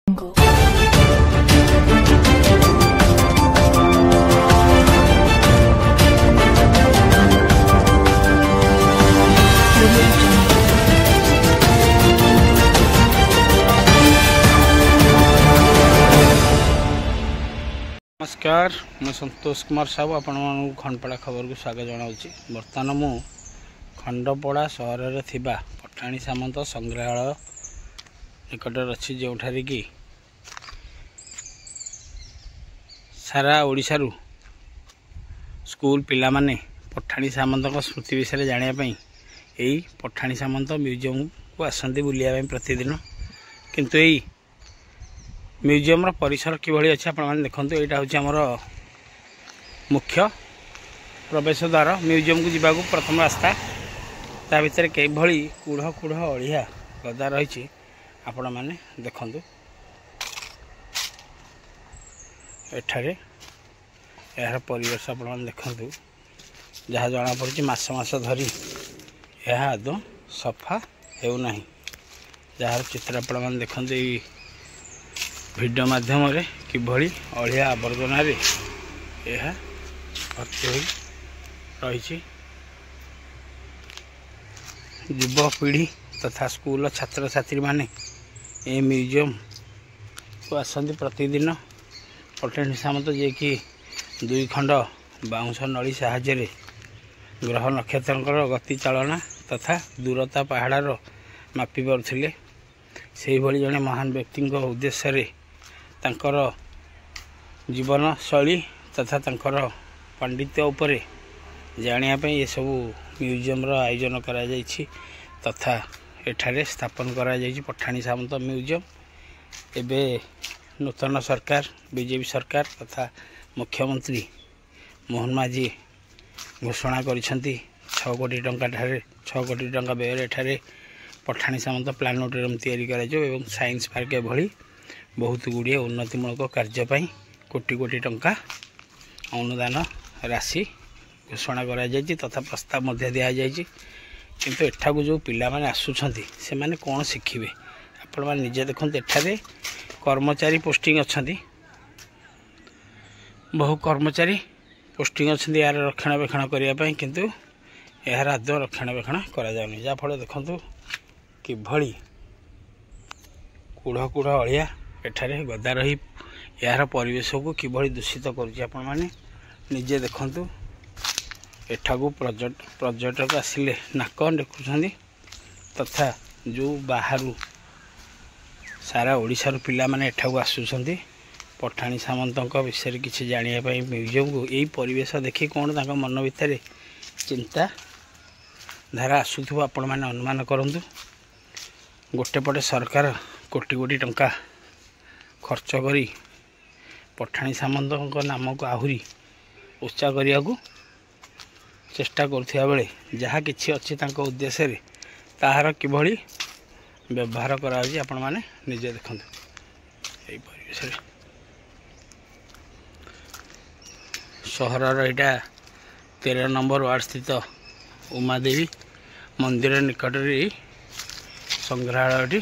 नमस्कार, मैं संतोष कुमार साहू आपण खंडपड़ा खबर को स्वागत जनाऊँगी। बर्तमान मु खंडपड़ा सहर में थिबा पठाणी सामंत संग्रहालय निकटर अच्छी जो कि सारा ओडिशा रु स्कूल पिला माने पठाणी सामंत स्मृति विषय जानापी यही पठाणी सामंत म्यूजियम को आसती बुलाया प्रतिदिन। किंतु यही म्यूजियम रो परिसर किभली अच्छे आप देखते यहाँ हूँ आमर मुख्य प्रवेश द्वार। म्यूजियम को जावाक प्रथम रास्ता ता भीतर किभली कूढ़ कूढ़ अलिया गदा रही आपण मैंने देखु। एठारे यार परिवेश आप देखु जहाँ जना पड़ी मास मास धरी यह आदौ सफा होना जार चित्र आपण देखु वीडियो माध्यम किभली अलिया आवर्जन यह भर्ती हो रही। युवपीढ़ी तथा स्कूल छात्र छात्री माने ये म्यूजियम को आसती प्रतिदिन। पठाणी सामंत जे कि 2 खंड बाउंश नली साहाय्य ग्रह नक्षत्र गति चालना तथा दूरता पहाड़ मापी पारुथिले। से भली जड़े महान व्यक्ति उद्देश्य तांकर जीवन शैली तथा तांकर पांडित्य उपरे जानापी ये सब म्यूजियम रो आयोजन करा जायछि तथा एठारे स्थापन करा जायछि पठाणी सामंत म्यूजियम। एबे नूतन सरकार बीजेपी सरकार तथा मुख्यमंत्री मोहन माझी घोषणा करिसेंती 6 कोटी टंका ठारे 6 कोटी टंका व्यय एठारे पठाणी सामंत प्लानेटोरियम तैयारी कराଯିବ ଏବଂ साइंस पार्क एभली बहुत गुड़िए उन्नतिमूलक कार्यपाई कोटी कोटी टंका अनुदान राशि घोषणा करा जायछि तथा प्रस्ताव मध्य दिया जायछि। किंतु एठा को जो पिला माने आसुछंती से माने कोन शिखिबे आपण माने निजे देखंत। एठारे कर्मचारी पोस्टिंग अछंती, बहु कर्मचारी पोस्टिंग अछंती यार रक्षणाबेक्षण करिया पई, किंतु यार आदौ रक्षणाबेक्षण करा जाउनी। जा फल देखंतु किभली कूढ़ कूढ़ अलिया एठारे गदा रही यार परिवेश को किभली दूषित करुच्ची आपण माने निजे देखंतु। एठाकू पर्यटक आसिले नाक देखुछंती तथा जो बाहर सारा ओडिशा रो पिला माने एठाकू आसुछंती पठाणी सामंतक विषय किछि जानिया पई म्यूजियम को। यही परिवेश देखि कोन तांका मन भितर चिंता धारा आसुथबो आपण माने अनुमान करंतु। गोटे पटे सरकार कोटी कोटी टंका खर्च करी पठाणी सामंत नाम को आहुरी उच्चा करिया को चेष्टा करथिया बेले जहाँ किछि अछि तांको उद्देश्य रे ताहार किभली व्यवहार करा जी आपण माने निजे देखंतु। एई परिवेश रे शहर एटा 13 नंबर वार्ड स्थित उमादेवी मंदिर निकट रे संग्रहालयटी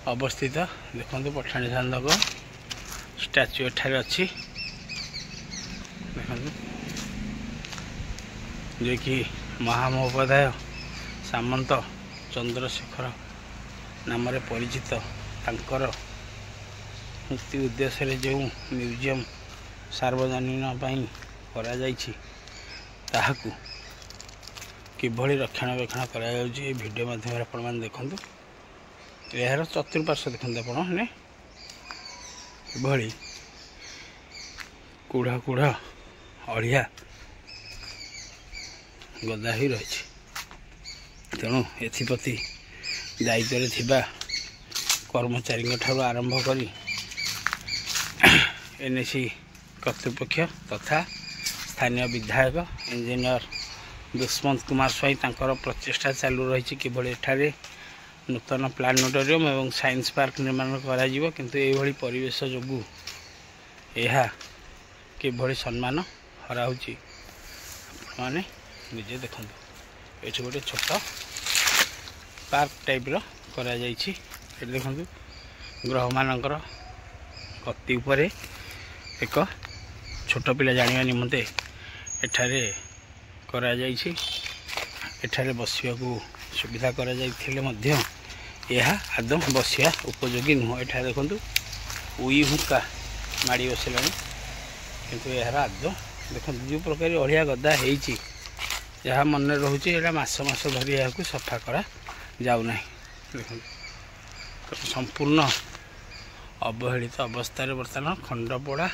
अवस्थित। देखो पठाणी सामंत स्टैच्यू एठारे अच्छी देखो जे कि महामहोपाध्याय सामंत चंद्रशेखर नाम परिचित तांकर मुक्ति उद्देश्य जो म्यूजियम सार्वजनीन पई करा जायछि ताहाकू किभली रक्षणाबेक्षण करा जाउछि वीडियो माध्यम आपण माने देखंतु। यार चतुर्पार्श्व देखते आपने किभली कूढ़ कूढ़ अलिया गदा ही रही। तेणु एप्रति दायित्व थिबा कर्मचारी ठारू आरंभ करी एनएसी कर्तृपक्ष तथा स्थानीय विधायक इंजीनियर दुष्मंत कुमार स्वाई तांकर प्रचेष्टा चालू रही किभली एठारे नूतन प्लानेटोरियम एवं साइंस पार्क निर्माण करा जिवो। किंतु एभली परिवेश जोगु यह किभली सम्मान हराउची माने निजे देखंतु। एठी गोटे छोट पार्क टाइप रो करा जायछि। देखंतु ଗ୍ରହମାନଙ୍କର ଗତି ଉପରେ ଏକ ଛୋଟ ପିଲା ଜାଣିବା ନିମନ୍ତେ ଏଠାରେ କରାଯାଇଛି। ଏଠାରେ ବସିବାକୁ ସୁବିଧା କରାଯାଇଥିଲେ ମଧ୍ୟ ଏହା ଆଦୌ ବସିବା ଉପଯୋଗୀ ନୁହଁ। ଏଠାରେ ଦେଖନ୍ତୁ ଉଇ ହୁଙ୍କା ମାଡ଼ି ବସିଲାଣି, କିନ୍ତୁ ଏହାର ଆଦୌ ଦେଖନ୍ତୁ ଯେଉଁ ପ୍ରକାର ଅଳିଆ ଗଦା ହେଇଛି, ଯାହା ମନେ ରହୁଛି ଏଇଟା ମାସ ମାସ ଧରି ଏହାକୁ ସଫା କରାଯାଉନାହିଁ। ଦେଖନ୍ତୁ ସମ୍ପୂର୍ଣ୍ଣ ଅବହେଳିତ ଅବସ୍ଥାରେ ବର୍ତ୍ତମାନ ଖଣ୍ଡପଡ଼ା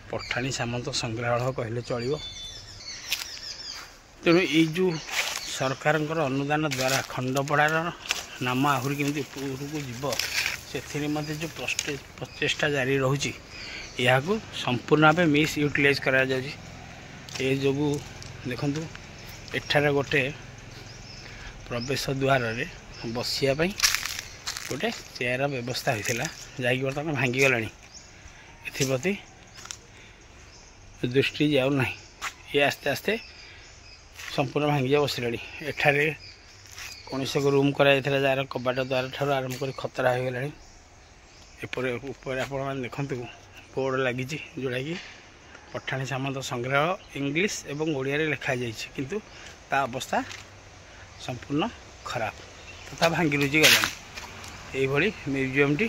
ପଠାଣି ସାମନ୍ତ ସଂଗ୍ରହାଳୟ କହିଲେ ଚଳିବ। ତେଣୁ ଏଇ ଯେଉଁ ସରକାରଙ୍କର ଅନୁଦାନ ଦ୍ୱାରା ଖଣ୍ଡପଡ଼ାର ନାମ ଆହୁରି କେମିତି ଉପରକୁ ଯିବ, ସେଥିରେ ମଧ୍ୟ ଯେଉଁ ପ୍ରଚେଷ୍ଟା ଜାରି ରହୁଛି, ଏହାକୁ ସମ୍ପୂର୍ଣ୍ଣ ଭାବେ ମିସ୍ ୟୁଟିଲାଇଜ୍ କରାଯାଉଛି। ଏ ଯୋଗୁଁ ଦେଖନ୍ତୁ ଏଠାରେ ଗୋଟେ ପ୍ରବେଶ ଦ୍ୱାରରେ ବସିବା ପାଇଁ ଗୋଟେ ଚେୟାର ବ୍ୟବସ୍ଥା ହୋଇଥିଲା, ଯାଇକି ବର୍ତ୍ତମାନ ଭାଙ୍ଗିଗଲାଣି। ଏଥିପ୍ରତି ଦୃଷ୍ଟି ଯାଉନାହିଁ। ଏ ଆସ୍ତେ ଆସ୍ତେ ସମ୍ପୂର୍ଣ୍ଣ ଭାଙ୍ଗିଯିବା ବସିଲାଣି। ଏଠାରେ କୌଣସି ଏକ ରୁମ୍ କରାଯାଇଥିଲା, ଯାହାର କବାଟ ଦ୍ୱାର ଠାରୁ ଆରମ୍ଭ କରି ଖତରା ହୋଇଗଲାଣି। ଉପରେ ଆପଣମାନେ ଦେଖନ୍ତୁ ବୋର୍ଡ଼ ଲାଗିଛି, ଯେଉଁଟାକି ପଠାଣି ସାମନ୍ତ ସଂଗ୍ରହାଳୟ ଇଂଲିଶ ଏବଂ ଓଡ଼ିଆରେ ଲେଖାଯାଇଛି, କିନ୍ତୁ ତା ଅବସ୍ଥା ସମ୍ପୂର୍ଣ୍ଣ ଖରାପ ତଥା ଭାଙ୍ଗି ରୁଜି ଗଲାଣି। ଏଇଭଳି ମ୍ୟୁଜିୟମଟି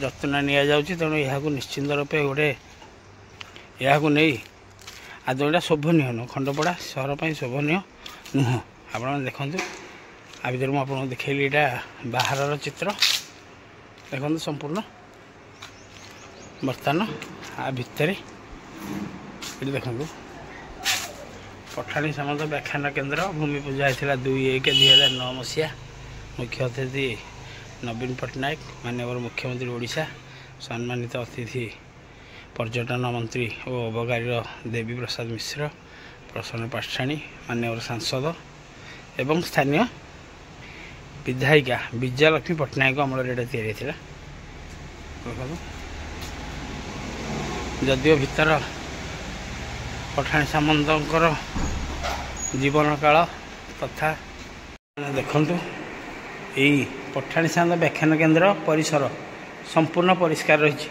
ଯତ୍ନ ନିଆଯାଉଛି। ତେଣୁ ଏହାକୁ ନିଶ୍ଚିନ୍ତ ରୂପେ ଏହାକୁ ନେଇ ଆଦୌ ଏଇଟା ଶୋଭନୀୟ ନୁହଁ, ଖଣ୍ଡପଡ଼ା ସହର ପାଇଁ ଶୋଭନୀୟ ନୁହଁ। ଆପଣମାନେ ଦେଖନ୍ତୁ, ଆ ଭିତରେ ମୁଁ ଆପଣଙ୍କୁ ଦେଖେଇଲି, ଏଇଟା ବାହାରର ଚିତ୍ର। ଦେଖନ୍ତୁ ସମ୍ପୂର୍ଣ୍ଣ ବର୍ତ୍ତମାନ ଆ ଭିତରେ ଏଠି ଦେଖନ୍ତୁ ପଠାଣି ସାମନ୍ତ ବ୍ୟାଖ୍ୟାନ କେନ୍ଦ୍ର ଭୂମି ପୂଜା ହେଇଥିଲା 2/1/2009 ମସିହା। ମୁଖ୍ୟ ଅତିଥି ନବୀନ ପଟ୍ଟନାୟକ, ମାନ୍ୟବର ମୁଖ୍ୟମନ୍ତ୍ରୀ ଓଡ଼ିଶା, ସମ୍ମାନିତ ଅତିଥି ପର୍ଯ୍ୟଟନ ମନ୍ତ୍ରୀ ଓ ଅବକାରୀର ଦେବୀ ପ୍ରସାଦ ମିଶ୍ର, ପ୍ରସନ୍ନ ପାଟ୍ଟଶାଣୀ, ମାନ୍ୟବର ସାଂସଦ ଏବଂ ସ୍ଥାନୀୟ ବିଧାୟିକା ବିଜୟଲକ୍ଷ୍ମୀ ପଟ୍ଟନାୟକ ଅମଳରେ ଏଇଟା ତିଆରି ହେଇଥିଲା। ଯଦିଓ ଭିତର ପଠାଣି ସାମନ୍ତଙ୍କର ଜୀବନ କାଳ ତଥା ଦେଖନ୍ତୁ ଏଇ ପଠାଣି ସାମନ୍ତ ବ୍ୟାଖ୍ୟାନ କେନ୍ଦ୍ର ପରିସର ସମ୍ପୂର୍ଣ୍ଣ ପରିଷ୍କାର ରହିଛି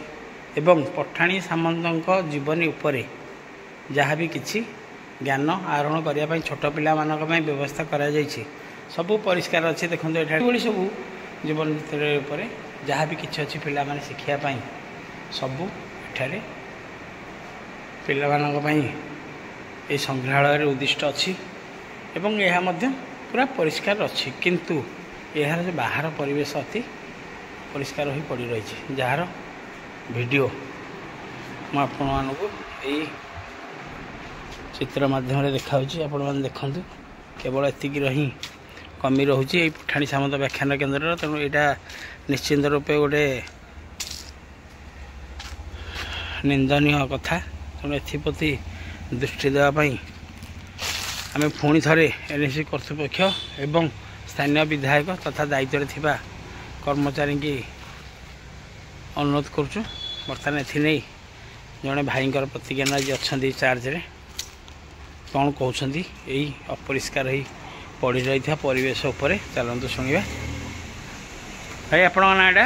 ଏବଂ ପଠାଣି ସାମନ୍ତଙ୍କ ଜୀବନୀ ଉପରେ ଯାହା ବି କିଛି ଜ୍ଞାନ ଆହରଣ କରିବା ପାଇଁ ଛୋଟ ପିଲାମାନଙ୍କ ପାଇଁ ବ୍ୟବସ୍ଥା କରାଯାଇଛି, ସବୁ ପରିଷ୍କାର ଅଛି। ଦେଖନ୍ତୁ ଏଠାରେ ସବୁ ଜୀବନ ଭିତରେ ଉପରେ ଯାହା ବି କିଛି ଅଛି ପିଲାମାନେ ଶିଖିବା ପାଇଁ, ସବୁ ଏଠାରେ ପିଲାମାନଙ୍କ ପାଇଁ ଏହି ସଂଗ୍ରହାଳୟରେ ଉଦ୍ଦିଷ୍ଟ ଅଛି ଏବଂ ଏହା ମଧ୍ୟ ପୁରା ପରିଷ୍କାର ଅଛି। କିନ୍ତୁ ଏହାର ଯେଉଁ ବାହାର ପରିବେଶ ଅତି ପରିଷ୍କାର ହୋଇ ପଡ଼ି ରହିଛି, ଯାହାର ଭିଡ଼ିଓ ମୁଁ ଆପଣମାନଙ୍କୁ ଏଇ ଚିତ୍ର ମାଧ୍ୟମରେ ଦେଖାଉଛି। ଆପଣମାନେ ଦେଖନ୍ତୁ, କେବଳ ଏତିକିର ହିଁ କମି ରହୁଛି ଏଇ ପଠାଣି ସାମନ୍ତ ବ୍ୟାଖ୍ୟାନ କେନ୍ଦ୍ରର। ତେଣୁ ଏଇଟା ନିଶ୍ଚିନ୍ତ ରୂପେ ଗୋଟେ ନିନ୍ଦନୀୟ କଥା। ତେଣୁ ଏଥିପ୍ରତି ଦୃଷ୍ଟି ଦେବା ପାଇଁ ଆମେ ପୁଣି ଥରେ NSC କର୍ତ୍ତୃପକ୍ଷ ଏବଂ ସ୍ଥାନୀୟ ବିଧାୟକ ତଥା ଦାୟିତ୍ୱରେ ଥିବା କର୍ମଚାରୀଙ୍କୁ ଅନୁରୋଧ କରୁଛୁ। ବର୍ତ୍ତମାନ ଏଥିନେଇ ଜଣେ ଭାଇଙ୍କର ପ୍ରତିଜ୍ଞା ଆଜି ଅଛନ୍ତି ଚାର୍ଜରେ, କ'ଣ କହୁଛନ୍ତି ଏଇ ଅପରିଷ୍କାର ହୋଇ ପଡ଼ି ରହିଥିବା ପରିବେଶ ଉପରେ, ଚାଲନ୍ତୁ ଶୁଣିବା। ଭାଇ ଆପଣଙ୍କ ନାଁଟା?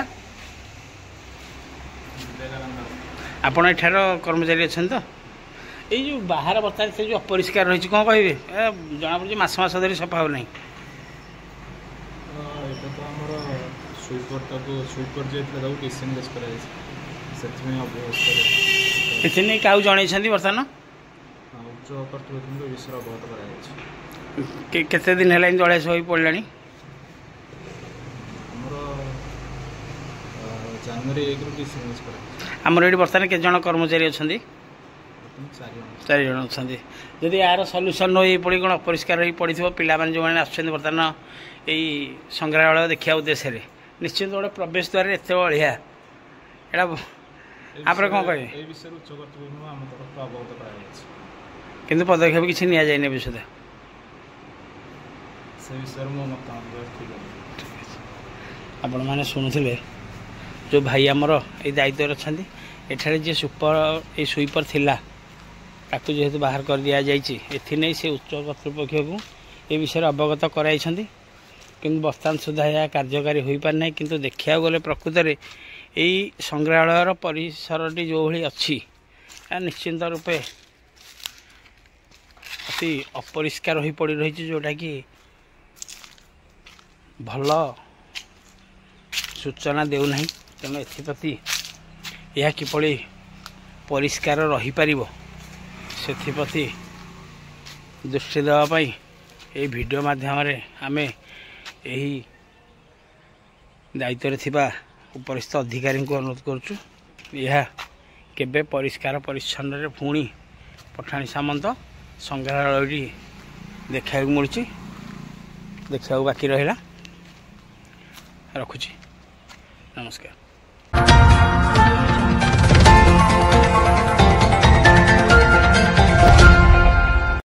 ଆପଣ ଏଠାର କର୍ମଚାରୀ ଅଛନ୍ତି ତ? ଏଇ ଯେଉଁ ବାହାର ବର୍ତ୍ତମାନ ସେ ଯେଉଁ ଅପରିଷ୍କାର ରହିଛି, କ'ଣ କହିବେ? ଜଣାପଡ଼ୁଛି ମାସ ମାସ ଧରି ସଫା ହେଉନାହିଁ। ଏଇଟା ତ ଆମର ସୁଇପ୍ କରିଯାଇଥିଲା, ତାକୁ ଡିସଏନ୍ଗେଜ୍ କରାଯାଇଛି, ସେଥିପାଇଁ ଅବ୍ୟବସ୍ଥାରେ। ଏଥିନେଇ କାହାକୁ ଜଣାଇଛନ୍ତି? ବର୍ତ୍ତମାନ ଉଚ୍ଚ କର୍ତ୍ତୃପକ୍ଷଙ୍କୁ ଏ ବିଷୟରେ ଅବଗତ କରାଯାଇଛି। କେତେ ଦିନ ହେଲାଣି ଜଳେଶ ହୋଇ ପଡ଼ିଲାଣି? ଆମର ଜାନୁଆରୀ 1ରୁ ଡିସଏନ୍ଗେଜ୍ କରାଯାଇଛି। ଆମର ଏଠି ବର୍ତ୍ତମାନ କେତେ ଜଣ କର୍ମଚାରୀ ଅଛନ୍ତି? 4 ଜଣ ଅଛନ୍ତି। ଯଦି ଏହାର ସଲ୍ୟୁସନ୍ ହୋଇ ଏପରି କ'ଣ ଅପରିଷ୍କାର ହୋଇ ପଡ଼ିଥିବ, ପିଲାମାନେ ଯେଉଁମାନେ ଆସୁଛନ୍ତି ବର୍ତ୍ତମାନ ଏଇ ସଂଗ୍ରହାଳୟ ଦେଖିବା ଉଦ୍ଦେଶ୍ୟରେ, ନିଶ୍ଚିନ୍ତ ଗୋଟେ ପ୍ରବେଶ ଦ୍ୱାରରେ ଏତେ ଅଳିଆ, ଏଇଟା ଆପରେ କ'ଣ କହିବେ? ଏ ବିଷୟରେ ଉଚ୍ଚ କର୍ତ୍ତୃପକ୍ଷଙ୍କୁ ଆମ ତରଫରୁ ଅବଗତ କରାଯାଇଛି, କିନ୍ତୁ ପଦକ୍ଷେପ କିଛି ନିଆଯାଇନି ଏବେ ସୁଦ୍ଧା। ସେ ବିଷୟରେ ମୋ ମତାମତ ଠିକ୍ ଅଛି। ଆପଣମାନେ ଶୁଣୁଥିଲେ, ଯେଉଁ ଭାଇ ଆମର ଏଇ ଦାୟିତ୍ୱରେ ଅଛନ୍ତି, ଏଠାରେ ଯିଏ ଏଇ ସୁଇପର ଥିଲା, ତାକୁ ଯେହେତୁ ବାହାର କରି ଦିଆଯାଇଛି, ଏଥିନେଇ ସେ ଉଚ୍ଚ କର୍ତ୍ତୃପକ୍ଷକୁ ଏ ବିଷୟରେ ଅବଗତ କରାଇଛନ୍ତି କିନ୍ତୁ ବର୍ତ୍ତମାନ ସୁଦ୍ଧା ଏହା କାର୍ଯ୍ୟକାରୀ ହୋଇପାରିନାହିଁ। କିନ୍ତୁ ଦେଖିବାକୁ ଗଲେ ପ୍ରକୃତରେ ଏହି ସଂଗ୍ରହାଳୟର ପରିସରଟି ଯେଉଁଭଳି ଅଛି ଏହା ନିଶ୍ଚିନ୍ତ ରୂପେ ଅତି ଅପରିଷ୍କାର ହୋଇ ପଡ଼ି ରହିଛି, ଯେଉଁଟାକି ଭଲ ସୂଚନା ଦେଉନାହିଁ। ତେଣୁ ଏଥିପ୍ରତି ଏହା କିପରି ପରିଷ୍କାର ରହିପାରିବ ସେଥିପ୍ରତି ଦୃଷ୍ଟି ଦେବା ପାଇଁ ଏହି ଭିଡ଼ିଓ ମାଧ୍ୟମରେ ଆମେ ଏହି ଦାୟିତ୍ୱରେ ଥିବା ଉପରିସ୍ଥ ଅଧିକାରୀଙ୍କୁ ଅନୁରୋଧ କରୁଛୁ। ଏହା କେବେ ପରିଷ୍କାର ପରିଚ୍ଛନ୍ନରେ ପୁଣି ପଠାଣି ସାମନ୍ତ ସଂଗ୍ରହାଳୟଟି ଦେଖିବାକୁ ମିଳୁଛି, ଦେଖିବାକୁ ବାକି ରହିଲା। ରଖୁଛି, ନମସ୍କାର।